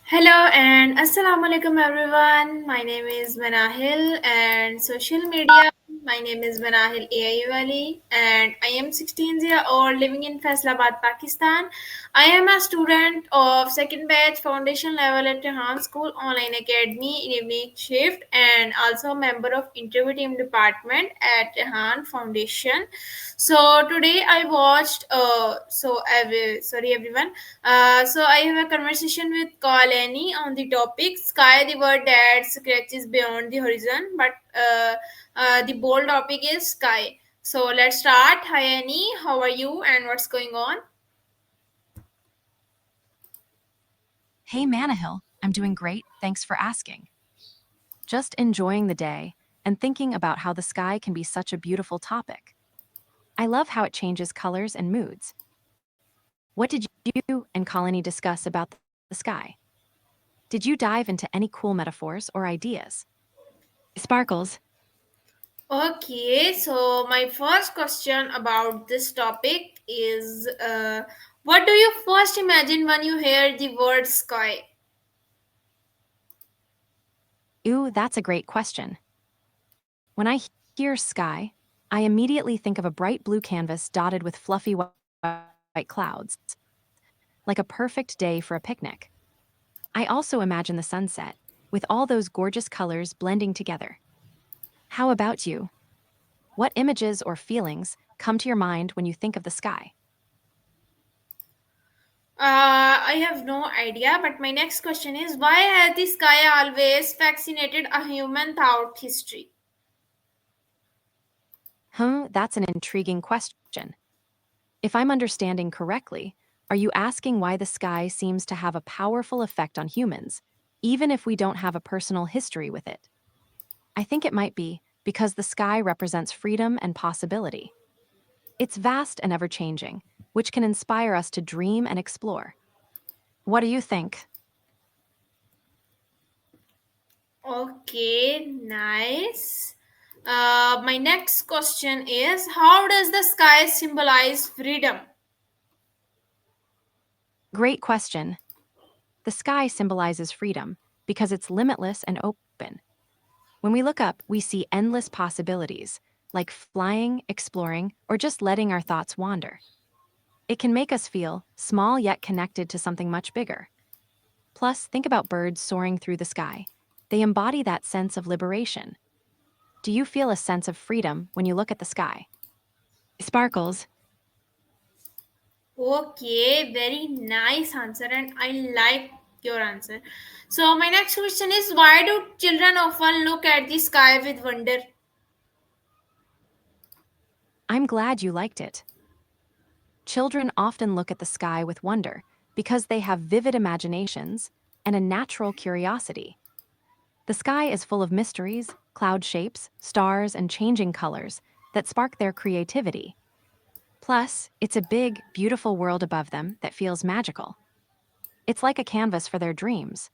Hello and assalamu alaikum everyone. My name is Manahil and social media. My name is Manahil AI Wali and I am 16 years old living in Faisalabad, Pakistan. I am a student of second batch foundation level at Rehan School Online Academy in evening shift and also a member of interview team department at Rehan Foundation. So today I watched. Sorry everyone. So I have a conversation with Kalani on the topic "Sky, the word that scratches beyond the horizon." But the bold topic is sky. So let's start. Hi Annie, how are you and what's going on? Hey Manahil, I'm doing great, thanks for asking. Just enjoying the day and thinking about how the sky can be such a beautiful topic. I love how it changes colors and moods. What did you and Colony discuss about the sky? Did you dive into any cool metaphors or ideas? Sparkles. Okay, so my first question about this topic is what do you first imagine when you hear the word sky? Ooh, that's a great question. When I hear sky, I immediately think of a bright blue canvas dotted with fluffy white clouds, like a perfect day for a picnic. I also imagine the sunset, with all those gorgeous colors blending together. How about you? What images or feelings come to your mind when you think of the sky? I have no idea, but my next question is why has the sky always fascinated a human throughout history? That's an intriguing question. If I'm understanding correctly, are you asking why the sky seems to have a powerful effect on humans, even if we don't have a personal history with it? I think it might be because the sky represents freedom and possibility. It's vast and ever changing, which can inspire us to dream and explore. What do you think? Okay, nice. My next question is how does the sky symbolize freedom? Great question. The sky symbolizes freedom because it's limitless and open. When we look up, we see endless possibilities, like flying, exploring, or just letting our thoughts wander. It can make us feel small yet connected to something much bigger. Plus, think about birds soaring through the sky. They embody that sense of liberation. Do you feel a sense of freedom when you look at the sky? Sparkles. Okay, very nice answer, and I like your answer. So, my next question is why do children often look at the sky with wonder? I'm glad you liked it. Children often look at the sky with wonder because they have vivid imaginations and a natural curiosity. The sky is full of mysteries, cloud shapes, stars, and changing colors that spark their creativity. Plus, it's a big, beautiful world above them that feels magical. It's like a canvas for their dreams.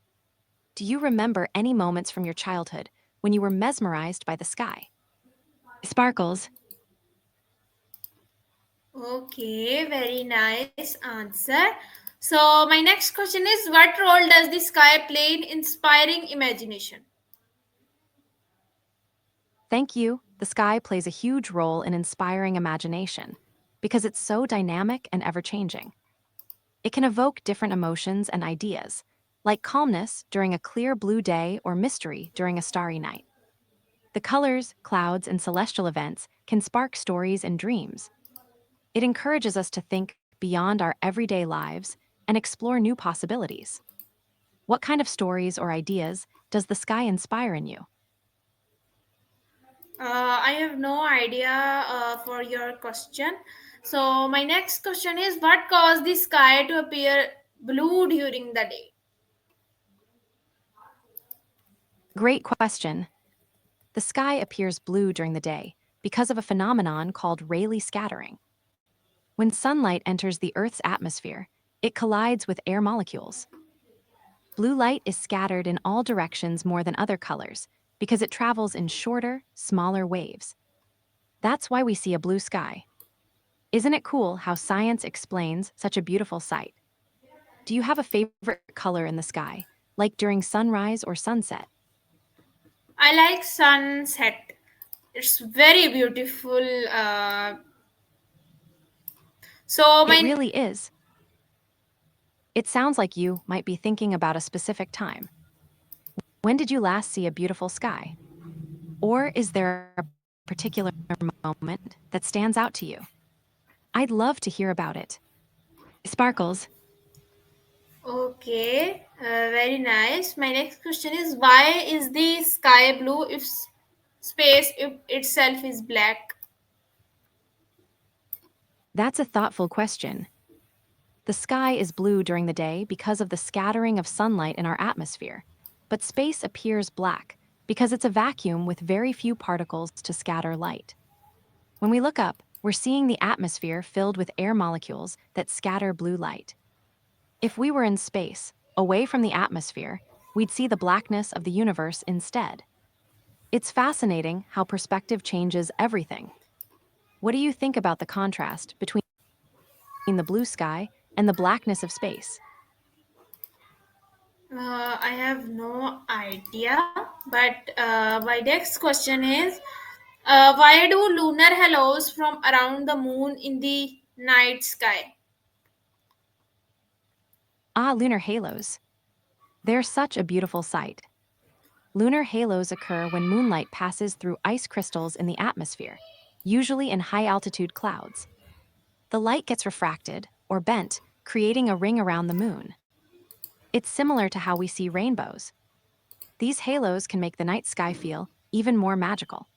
Do you remember any moments from your childhood when you were mesmerized by the sky? Sparkles. Okay, very nice answer. So, my next question is what role does the sky play in inspiring imagination? Thank you. The sky plays a huge role in inspiring imagination because it's so dynamic and ever changing. It can evoke different emotions and ideas, like calmness during a clear blue day or mystery during a starry night. The colors, clouds, and celestial events can spark stories and dreams. It encourages us to think beyond our everyday lives and explore new possibilities. What kind of stories or ideas does the sky inspire in you? I have no idea for your question. So, my next question is what caused the sky to appear blue during the day? Great question. The sky appears blue during the day because of a phenomenon called Rayleigh scattering. When sunlight enters the Earth's atmosphere, it collides with air molecules. Blue light is scattered in all directions more than other colors because it travels in shorter, smaller waves. That's why we see a blue sky. Isn't it cool how science explains such a beautiful sight? Do you have a favorite color in the sky? like during sunrise or sunset. I like sunset. It's very beautiful. So It my really is. It sounds like you might be thinking about a specific time. When did you last see a beautiful sky? Or is there a particular moment that stands out to you? I'd love to hear about it. Sparkles, Okay, very nice. My next question is, why is the sky blue if space if itself is black? that's a thoughtful question. The sky is blue during the day because of the scattering of sunlight in our atmosphere, but space appears black because it's a vacuum with very few particles to scatter light. When we look up, we're seeing the atmosphere filled with air molecules that scatter blue light. If we were in space, away from the atmosphere, we'd see the blackness of the universe instead. It's fascinating how perspective changes everything. What do you think about the contrast between the blue sky and the blackness of space? I have no idea, but my next question is, why do lunar halos from around the moon in the night sky? Ah, lunar halos. They're such a beautiful sight. Lunar halos occur when moonlight passes through ice crystals in the atmosphere, usually in high altitude clouds. The light gets refracted, or bent, creating a ring around the moon. It's similar to how we see rainbows. These halos can make the night sky feel even more magical.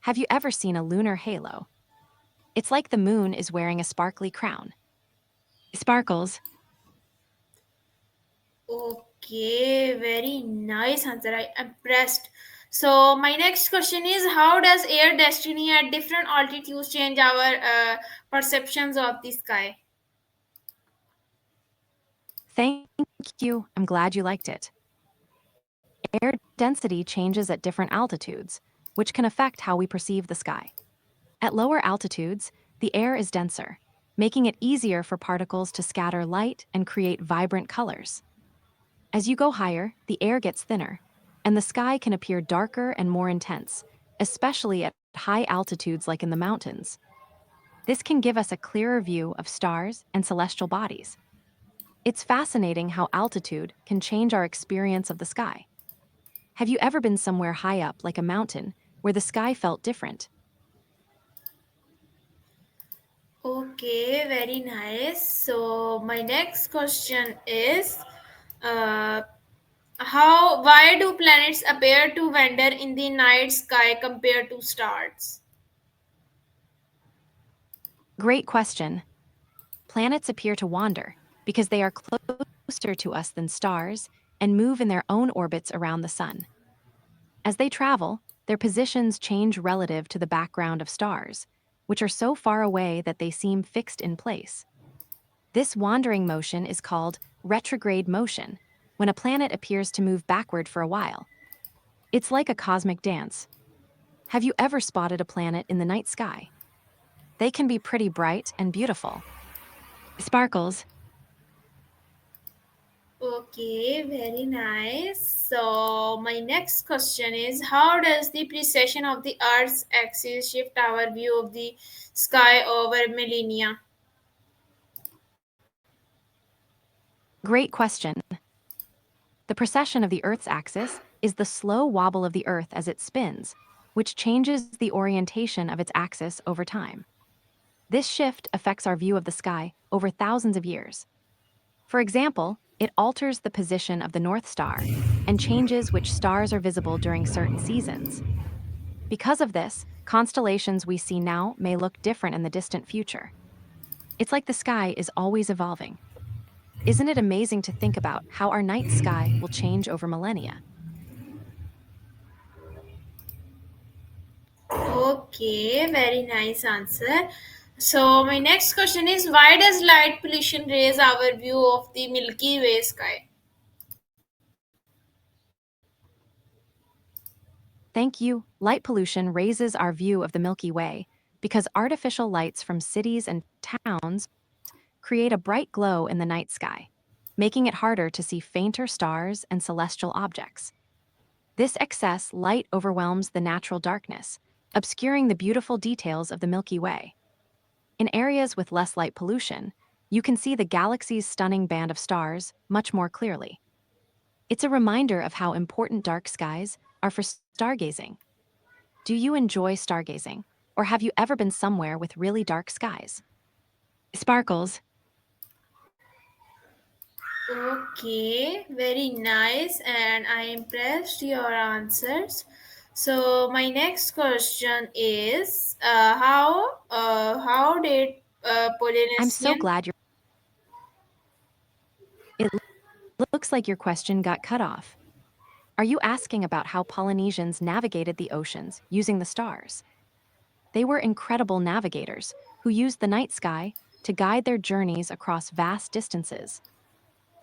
Have you ever seen a lunar halo? It's like the moon is wearing a sparkly crown. Sparkles. Okay, very nice answer. I am impressed. So my next question is, how does air destiny at different altitudes change our perceptions of the sky? Thank you. I'm glad you liked it. Air density changes at different altitudes, which can affect how we perceive the sky. At lower altitudes, the air is denser, making it easier for particles to scatter light and create vibrant colors. As you go higher, the air gets thinner, and the sky can appear darker and more intense, especially at high altitudes like in the mountains. This can give us a clearer view of stars and celestial bodies. It's fascinating how altitude can change our experience of the sky. Have you ever been somewhere high up, like a mountain, where the sky felt different? Okay, very nice. So my next question is, uh, why do planets appear to wander in the night sky compared to stars? Great question. Planets appear to wander because they are closer to us than stars and move in their own orbits around the sun. As they travel, their positions change relative to the background of stars, which are so far away that they seem fixed in place. This wandering motion is called retrograde motion, when a planet appears to move backward for a while. It's like a cosmic dance. Have you ever spotted a planet in the night sky? They can be pretty bright and beautiful. Sparkles. Okay, very nice. So my next question is, how does the precession of the Earth's axis shift our view of the sky over millennia? Great question. The precession of the Earth's axis is the slow wobble of the Earth as it spins, which changes the orientation of its axis over time. This shift affects our view of the sky over thousands of years. For example, it alters the position of the North Star and changes which stars are visible during certain seasons. Because of this, constellations we see now may look different in the distant future. It's like the sky is always evolving. Isn't it amazing to think about how our night sky will change over millennia? Okay, very nice answer. So my next question is, why does light pollution raise our view of the Milky Way sky? Thank you. Light pollution raises our view of the Milky Way because artificial lights from cities and towns create a bright glow in the night sky. making it harder to see fainter stars and celestial objects. This excess light overwhelms the natural darkness, obscuring the beautiful details of the Milky Way. In areas with less light pollution, you can see the galaxy's stunning band of stars much more clearly. It's a reminder of how important dark skies are for stargazing. Do you enjoy stargazing, or have you ever been somewhere with really dark skies? Sparkles. Okay, very nice, and I impressed your answers. So my next question is, how did I'm so Polynesian? glad you're. It looks like your question got cut off. Are you asking about how Polynesians navigated the oceans using the stars? They were incredible navigators who used the night sky to guide their journeys across vast distances.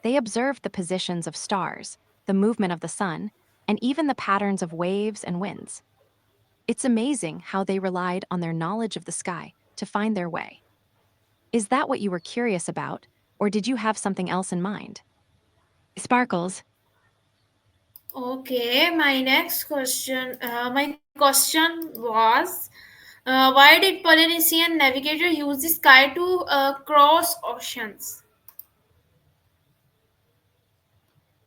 They observed the positions of stars, the movement of the sun, and even the patterns of waves and winds. It's amazing how they relied on their knowledge of the sky to find their way. Is that what you were curious about, or did you have something else in mind? Sparkles. Okay, my next question. My question was, why did Polynesian navigator use the sky to cross oceans?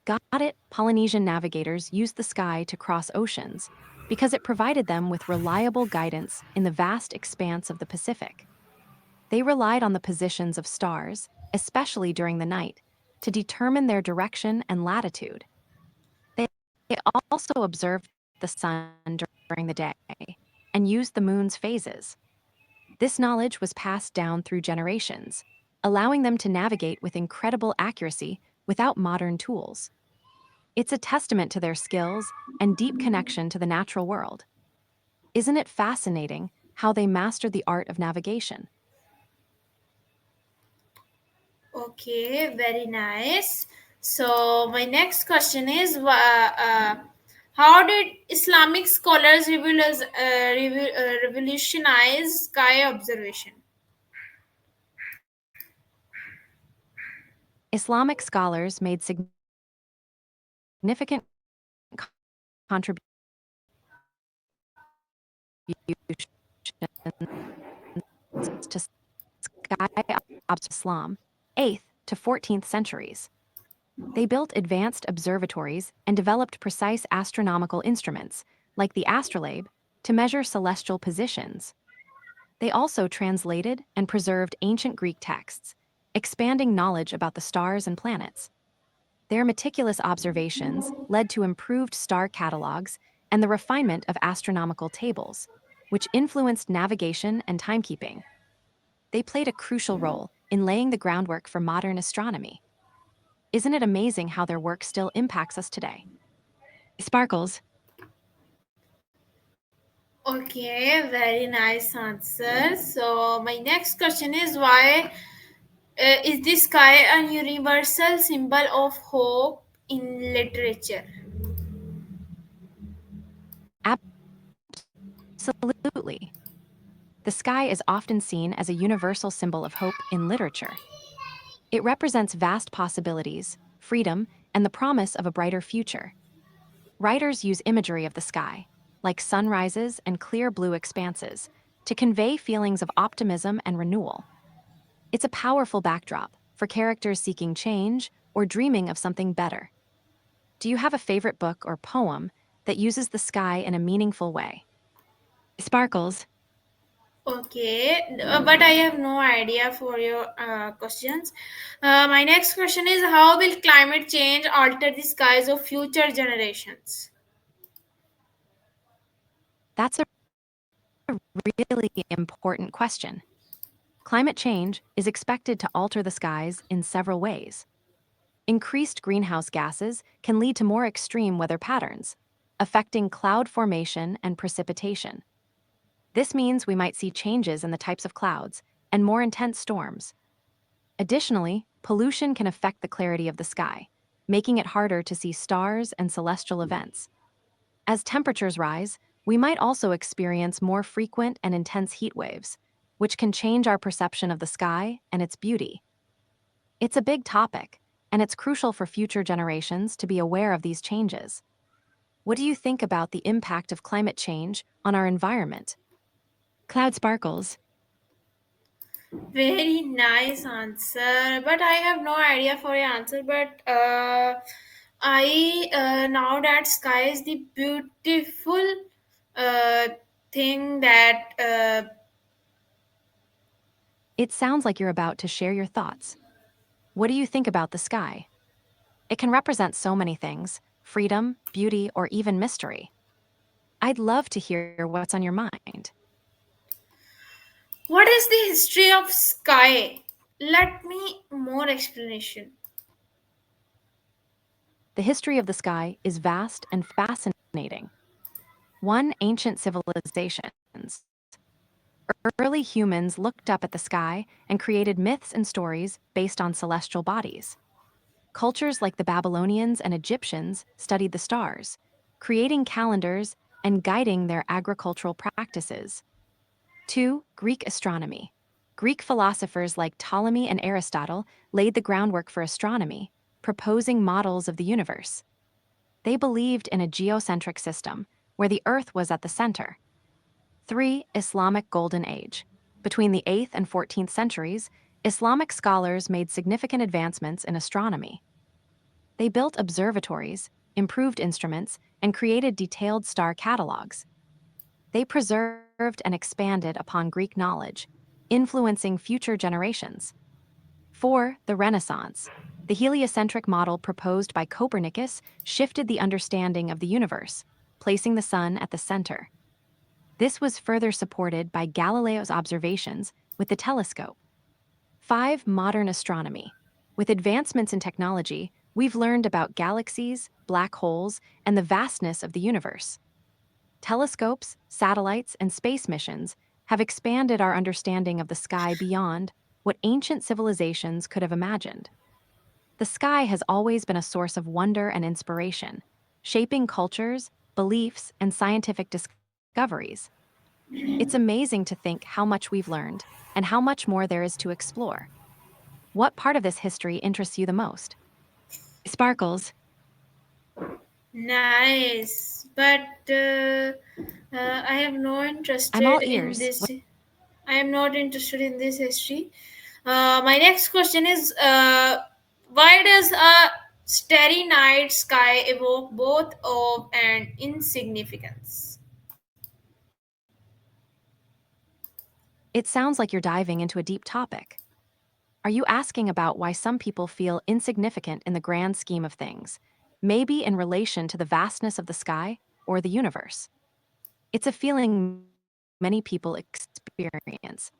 Got it. Polynesian navigators used the sky to cross oceans because it provided them with reliable guidance in the vast expanse of the Pacific. They relied on the positions of stars, especially during the night, to determine their direction and latitude. They they also observed the sun during the day and used the moon's phases. This knowledge was passed down through generations, allowing them to navigate with incredible accuracy without modern tools. It's a testament to their skills and deep connection to the natural world. Isn't it fascinating how they mastered the art of navigation? Okay, very nice. So my next question is, how did Islamic scholars revolutionize sky observation? Islamic scholars made significant contributions to sky observation Islam, 8th to 14th centuries. They built advanced observatories and developed precise astronomical instruments, like the astrolabe, to measure celestial positions. They also translated and preserved ancient Greek texts, expanding knowledge about the stars and planets. Their meticulous observations led to improved star catalogs and the refinement of astronomical tables, which influenced navigation and timekeeping. They played a crucial role in laying the groundwork for modern astronomy. Isn't it amazing how their work still impacts us today? Sparkles. Okay, very nice answer. So my next question is, why is the sky a universal symbol of hope in literature? Absolutely. The sky is often seen as a universal symbol of hope in literature. It represents vast possibilities, freedom, and the promise of a brighter future. Writers use imagery of the sky, like sunrises and clear blue expanses, to convey feelings of optimism and renewal. It's a powerful backdrop for characters seeking change or dreaming of something better. Do you have a favorite book or poem that uses the sky in a meaningful way? Sparkles. Okay, but I have no idea for your questions. My next question is, how will climate change alter the skies of future generations? That's a really important question. Climate change is expected to alter the skies in several ways. Increased greenhouse gases can lead to more extreme weather patterns, affecting cloud formation and precipitation. This means we might see changes in the types of clouds and more intense storms. Additionally, pollution can affect the clarity of the sky, making it harder to see stars and celestial events. As temperatures rise, we might also experience more frequent and intense heat waves, which can change our perception of the sky and its beauty. It's a big topic, and it's crucial for future generations to be aware of these changes. What do you think about the impact of climate change on our environment? Cloud sparkles. Very nice answer, but I have no idea for your answer. But I now that sky is the beautiful uh, thing that It sounds like you're about to share your thoughts. What do you think about the sky? It can represent so many things: freedom, beauty, or even mystery. I'd love to hear what's on your mind. what is the history of sky? Let me more explanation. The history of the sky is vast and fascinating. One, ancient civilizations. Early humans looked up at the sky and created myths and stories based on celestial bodies. Cultures like the Babylonians and Egyptians studied the stars, creating calendars and guiding their agricultural practices. Two, Greek astronomy. Greek philosophers like Ptolemy and Aristotle laid the groundwork for astronomy, proposing models of the universe. They believed in a geocentric system, where the Earth was at the center. Three, Islamic Golden Age. Between the 8th and 14th centuries, Islamic scholars made significant advancements in astronomy. They built observatories, improved instruments, and created detailed star catalogs. They preserved and expanded upon Greek knowledge, influencing future generations. Four, the Renaissance. The heliocentric model proposed by Copernicus shifted the understanding of the universe, placing the sun at the center. This was further supported by Galileo's observations with the telescope. Five, modern astronomy. With advancements in technology, we've learned about galaxies, black holes, and the vastness of the universe. Telescopes, satellites, and space missions have expanded our understanding of the sky beyond what ancient civilizations could have imagined. The sky has always been a source of wonder and inspiration, shaping cultures, beliefs, and scientific discoveries. It's amazing to think how much we've learned and how much more there is to explore. What part of this history interests you the most? Sparkles. Nice, but I am not I'm all interested in ears. this. I am not interested in this history. My next question is why does a starry night sky evoke both awe and insignificance? It sounds like you're diving into a deep topic. Are you asking about why some people feel insignificant in the grand scheme of things, maybe in relation to the vastness of the sky or the universe? It's a feeling many people experience,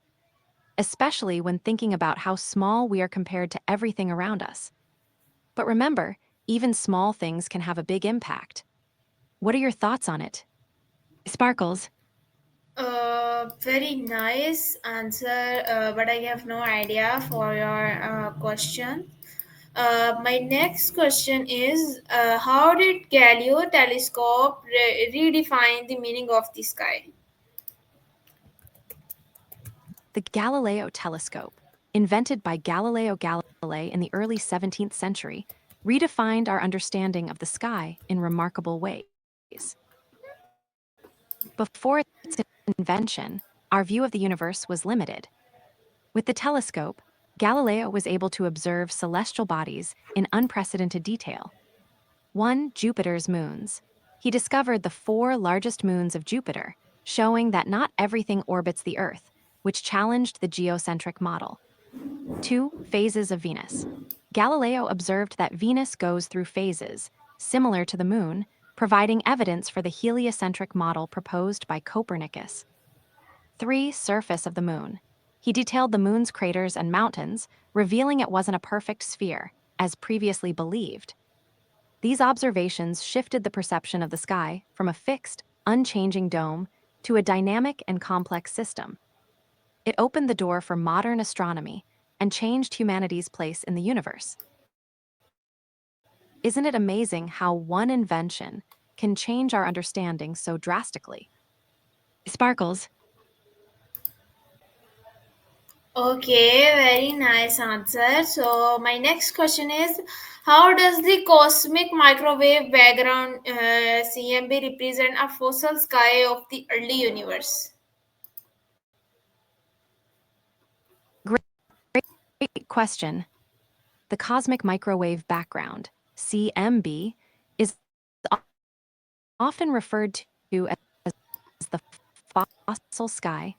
especially when thinking about how small we are compared to everything around us. But remember, even small things can have a big impact. What are your thoughts on it? Sparkles. Very nice answer, but I have no idea for your question. My next question is how did Galileo telescope redefine the meaning of the sky? The Galileo telescope, invented by Galileo Galilei in the early 17th century, redefined our understanding of the sky in remarkable ways. Before its invention, our view of the universe was limited. With the telescope, Galileo was able to observe celestial bodies in unprecedented detail. One, Jupiter's moons. He discovered the four largest moons of Jupiter, showing that not everything orbits the Earth, which challenged the geocentric model. Two, phases of Venus. Galileo observed that Venus goes through phases, similar to the moon, providing evidence for the heliocentric model proposed by Copernicus. Three, surface of the moon. He detailed the moon's craters and mountains, revealing it wasn't a perfect sphere, as previously believed. These observations shifted the perception of the sky from a fixed, unchanging dome to a dynamic and complex system. It opened the door for modern astronomy and changed humanity's place in the universe. Isn't it amazing how one invention can change our understanding so drastically? Sparkles. Okay, very nice answer. So, my next question is, how does the cosmic microwave background CMB represent a fossil sky of the early universe? Great, great question. The cosmic microwave background, CMB, is often referred to as the fossil sky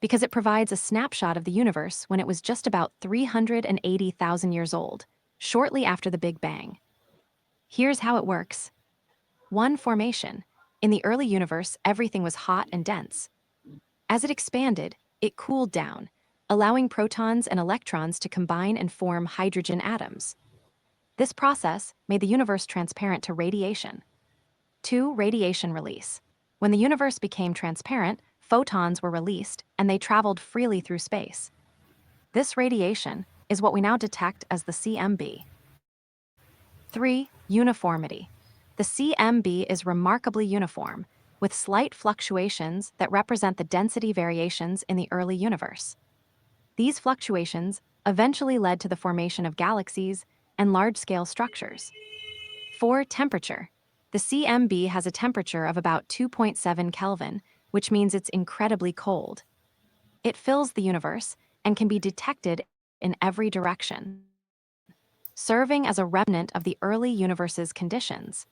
because it provides a snapshot of the universe when it was just about 380,000 years old, shortly after the Big Bang. Here's how it works. 1. Formation. In the early universe, everything was hot and dense. As it expanded, it cooled down, allowing protons and electrons to combine and form hydrogen atoms. This process made the universe transparent to radiation. 2. Radiation release. When the universe became transparent, photons were released and they traveled freely through space. This radiation is what we now detect as the CMB. 3. Uniformity. The CMB is remarkably uniform, with slight fluctuations that represent the density variations in the early universe. These fluctuations eventually led to the formation of galaxies and large-scale structures. 4. Temperature. The CMB has a temperature of about 2.7 Kelvin, which means it's incredibly cold. It fills the universe and can be detected in every direction, serving as a remnant of the early universe's conditions.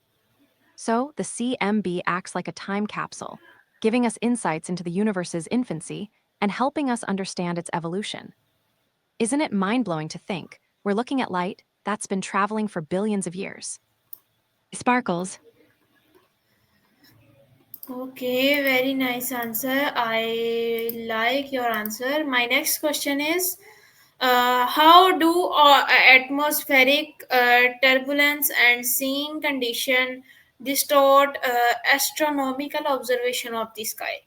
So, the CMB acts like a time capsule, giving us insights into the universe's infancy and helping us understand its evolution. Isn't it mind-blowing to think we're looking at light that's been traveling for billions of years? Sparkles. Okay, very nice answer. I like your answer. My next question is, how do atmospheric turbulence and seeing condition distort astronomical observation of the sky?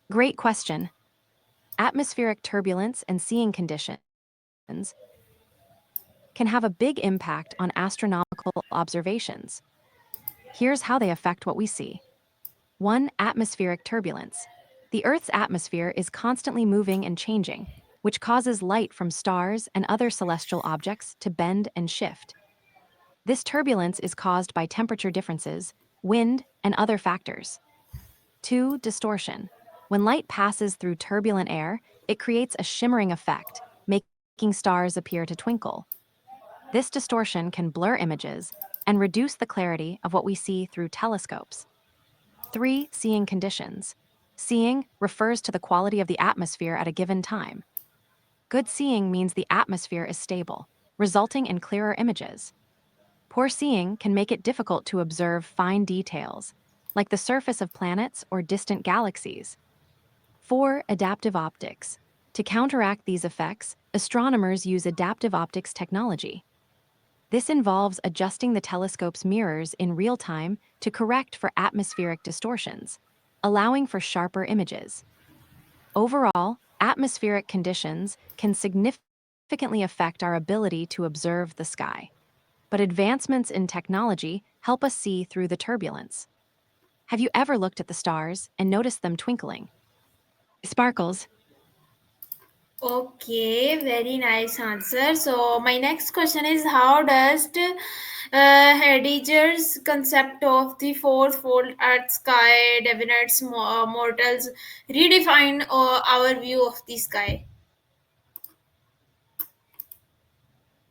Great question. Atmospheric turbulence and seeing conditions can have a big impact on astronomical observations. Here's how they affect what we see. 1. Atmospheric turbulence. The Earth's atmosphere is constantly moving and changing, which causes light from stars and other celestial objects to bend and shift. This turbulence is caused by temperature differences, wind, and other factors. 2. Distortion. When light passes through turbulent air, it creates a shimmering effect, making stars appear to twinkle. This distortion can blur images and reduce the clarity of what we see through telescopes. 3. Seeing conditions. Seeing refers to the quality of the atmosphere at a given time. Good seeing means the atmosphere is stable, resulting in clearer images. Poor seeing can make it difficult to observe fine details, like the surface of planets or distant galaxies. 4. Adaptive optics. To counteract these effects, astronomers use adaptive optics technology. This involves adjusting the telescope's mirrors in real time to correct for atmospheric distortions, allowing for sharper images. Overall, atmospheric conditions can significantly affect our ability to observe the sky. But advancements in technology help us see through the turbulence. Have you ever looked at the stars and noticed them twinkling? Sparkles. Okay, very nice answer. So my next question is, how does Heidegger's concept of the fourfold Earth sky divides mortals redefine our view of the sky?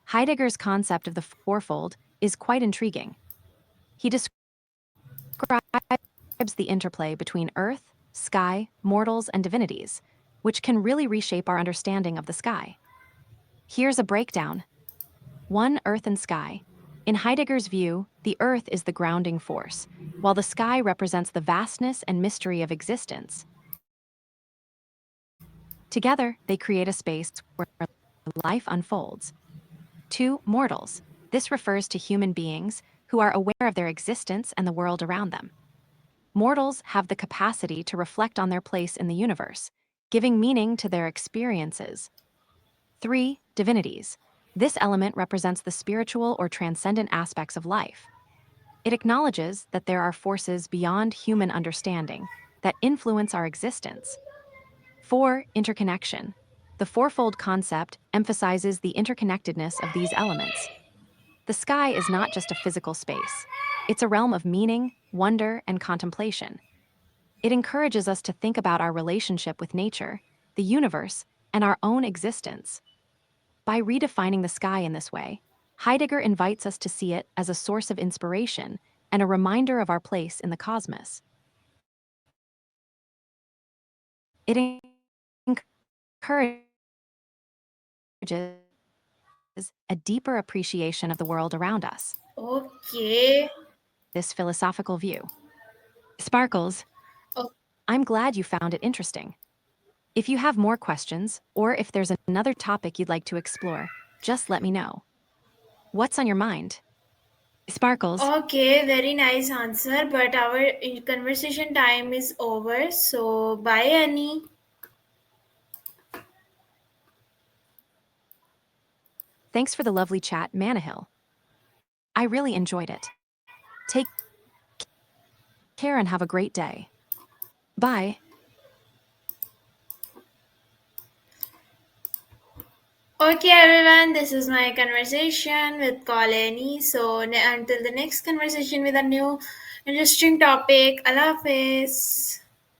Heidegger's concept of the fourfold is quite intriguing. He describes the interplay between earth, sky, mortals, and divinities, which can really reshape our understanding of the sky. Here's a breakdown. 1. Earth and sky. In Heidegger's view, the earth is the grounding force, while the sky represents the vastness and mystery of existence. Together, they create a space where life unfolds. 2. Mortals. This refers to human beings who are aware of their existence and the world around them. Mortals have the capacity to reflect on their place in the universe, giving meaning to their experiences. 3. Divinities. This element represents the spiritual or transcendent aspects of life. It acknowledges that there are forces beyond human understanding that influence our existence. 4. Interconnection. The fourfold concept emphasizes the interconnectedness of these elements. The sky is not just a physical space. It's a realm of meaning, wonder, and contemplation. It encourages us to think about our relationship with nature, the universe, and our own existence. By redefining the sky in this way, Heidegger invites us to see it as a source of inspiration and a reminder of our place in the cosmos. It encourages a deeper appreciation of the world around us. Okay. This philosophical view. Sparkles, O- I'm glad you found it interesting. If you have more questions, or if there's another topic you'd like to explore, just let me know. What's on your mind? Sparkles, Okay, very nice answer, but our conversation time is over. So, bye, Annie. thanks for the lovely chat, Manahil. I really enjoyed it. Take care and have a great day. Bye. Okay, everyone, this is my conversation with Colony. So, until the next conversation with a new interesting topic, Allah Hafiz.